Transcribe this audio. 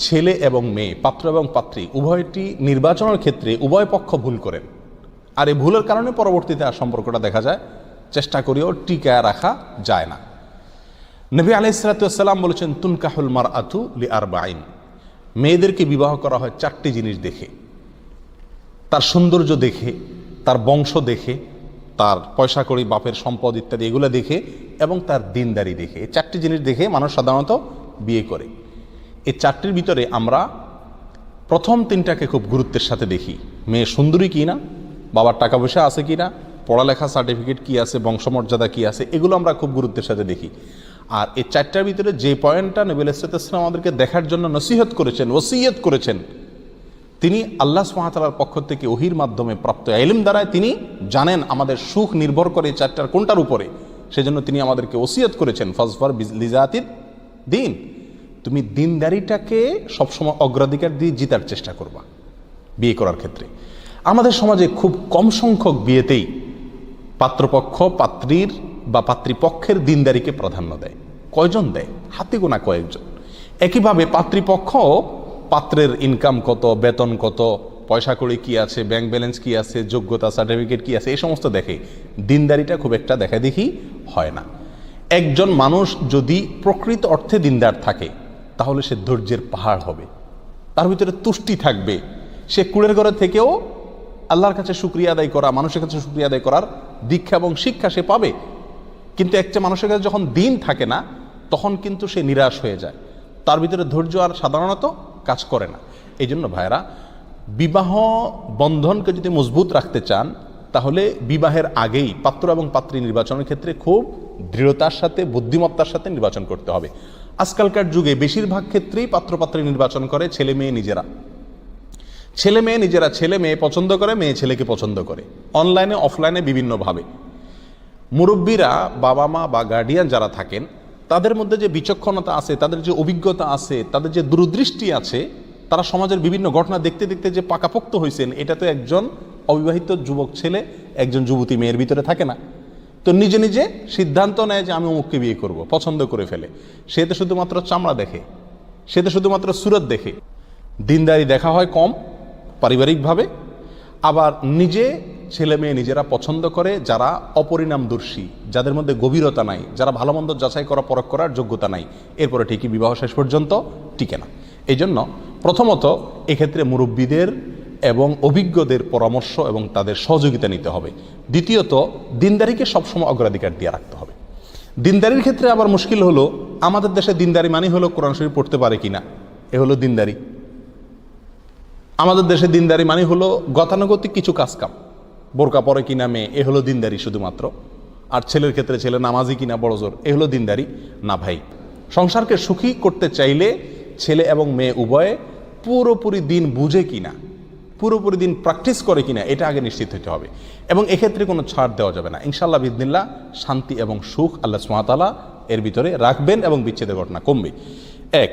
ছেলে এবং মেয়ে, পাত্র এবং পাত্রী উভয়টি নির্বাচনের ক্ষেত্রে উভয় পক্ষ ভুল করেন, আর এই ভুলের কারণে পরবর্তীতে আর সম্পর্কটা দেখা যায় চেষ্টা করেও টিকায় রাখা যায় না। নবী আলাইহিস সালাতু ওয়াস সালাম বলেছেন, তুনকাহুল মারআতু লিআরবাইন, মেয়েদেরকে বিবাহ করা হয় 4টি জিনিস দেখে। তার সৌন্দর্য দেখে, তার বংশ দেখে, তার পয়সা কড়ি, বাপের সম্পদ ইত্যাদি এগুলো দেখে, এবং তার দিনদারি দেখে। এই 4টি জিনিস দেখে মানুষ সাধারণত বিয়ে করে। এই 4টির ভিতরে আমরা প্রথম 3টাকে খুব গুরুত্বের সাথে দেখি। মেয়ে সুন্দরী কি না, বাবার টাকা পয়সা আছে কি না, পড়ালেখা সার্টিফিকেট কি আছে, বংশমর্যাদা কি আছে, এগুলো আমরা খুব গুরুত্বের সাথে দেখি। আর এই 4টার ভিতরে যে পয়েন্টটা নবী আলাইহিস সালাম আমাদেরকে দেখার জন্য নসিহত করেছেন, ওসিয়ত করেছেন, তিনি আল্লাহ সুবহানাহু ওয়া তাআলার পক্ষ থেকে ওহীর মাধ্যমে প্রাপ্ত ইলম দ্বারায় তিনি জানেন আমাদের সুখ নির্ভর করে 4টার কোনটার উপরে। সেজন্য তিনি আমাদেরকে ওসিয়ত করেছেন, ফাজফার লিজাতিদ দ্বীন, তুমি দিনদারিটাকে সবসময় অগ্রাধিকার দিয়ে জিতার চেষ্টা করবা বিয়ে করার ক্ষেত্রে। আমাদের সমাজে খুব কম সংখ্যক বিয়েতেই পাত্রপক্ষ পাত্রীর বা পাত্রীপক্ষের দিনদারিকে প্রাধান্য দেয়। কয়জন দেয়? হাতে গোনা কয়েকজন। একইভাবে পাত্রীপক্ষ পাত্রের ইনকাম কত, বেতন কত, পয়সা কড়ি কি আছে, ব্যাংক ব্যালেন্স কি আছে, যোগ্যতা সার্টিফিকেট কি আছে, এই সমস্ত দেখে। দিনদারিটা খুব একটা দেখা দেখি হয় না। একজন মানুষ যদি প্রকৃত অর্থে দিনদার থাকে তাহলে সে ধৈর্যের পাহাড় হবে, তার ভিতরে তুষ্টি থাকবে। সে কুড়ের ঘরে থেকেও আল্লাহর কাছে শুকরিয়া আদায় করা, মানুষের কাছে শুকরিয়া আদায় করার দীক্ষা এবং শিক্ষা সে পাবে। কিন্তু একটা মানুষের কাছে যখন দিন থাকে না, তখন কিন্তু সে নিরাশ হয়ে যায়, তার ভিতরে ধৈর্য আর সাধারণত কাজ করে না। এই জন্য ভাইরা, বিবাহ বন্ধনকে যদি মজবুত রাখতে চান তাহলে বিবাহের আগেই পাত্র এবং পাত্রী নির্বাচনের ক্ষেত্রে খুব দৃঢ়তার সাথে, বুদ্ধিমত্তার সাথে নির্বাচন করতে হবে। আজকালকার যুগে বেশিরভাগ ক্ষেত্রেই পাত্রপাত্রী নির্বাচন করে ছেলে মেয়ে নিজেরা। ছেলে মেয়ে পছন্দ করে, মেয়ে ছেলেকে পছন্দ করে, অনলাইনে অফলাইনে বিভিন্নভাবে। মুরব্বীরা, বাবা মা বা গার্ডিয়ান যারা থাকেন, তাদের মধ্যে যে বিচক্ষণতা আছে, তাদের যে অভিজ্ঞতা আছে, তাদের যে দূরদৃষ্টি আছে, তারা সমাজের বিভিন্ন ঘটনা দেখতে দেখতে যে পাকাপোক্ত হয়েছেন, এটা তো একজন অবিবাহিত যুবক ছেলে, একজন যুবতী মেয়ের ভিতরে থাকে না। তো নিজে নিজে সিদ্ধান্ত নেয় যে আমি অমুককে বিয়ে করব, পছন্দ করে ফেলে। সে তো শুধুমাত্র চামড়া দেখে, সে তো শুধুমাত্র সুরত দেখে, দিনদারি দেখা হয় কম পারিবারিকভাবে। আবার নিজে ছেলে মেয়ে নিজেরা পছন্দ করে যারা অপরিণামদর্শী, যাদের মধ্যে গভীরতা নাই, যারা ভালো মন্দ যাচাই করা পরখ করার যোগ্যতা নাই, এরপরে ঠিকই বিবাহ শেষ পর্যন্ত টিকে না। এই জন্য প্রথমত এক্ষেত্রে মুরব্বীদের এবং অভিজ্ঞদের পরামর্শ এবং তাদের সহযোগিতা নিতে হবে। দ্বিতীয়ত, দিনদারিকে সবসময় অগ্রাধিকার দিয়ে রাখতে হবে। দিনদারির ক্ষেত্রে আবার মুশকিল হলো, আমাদের দেশে দিনদারি মানে হলো কোরআন শরীফ পড়তে পারে কিনা, এ হলো দিনদারি। আমাদের দেশে দিনদারি মানে হলো গতানুগতিক কিছু কাজকাম, বোরকা পরে কিনা মেয়ে, এ হলো দিনদারি শুধুমাত্র। আর ছেলের ক্ষেত্রে ছেলে নামাজি কিনা বড়জোর, এ হলো দিনদারি না ভাই। সংসারকে সুখী করতে চাইলে ছেলে এবং মেয়ে উভয়ে পুরোপুরি দিন বুঝে কিনা, পুরোপুরি দিন প্র্যাকটিস করে কিনা, এটা আগে নিশ্চিত হতে হবে। এবং এক্ষেত্রে কোনো ছাড় দেওয়া যাবে না। ইনশাআল্লাহ বিইذনিল্লাহ শান্তি এবং সুখ আল্লাহ সুবহানাহু ওয়া তাআলা এর ভিতরে রাখবেন এবং বিচ্ছেদের ঘটনা কমবে। এক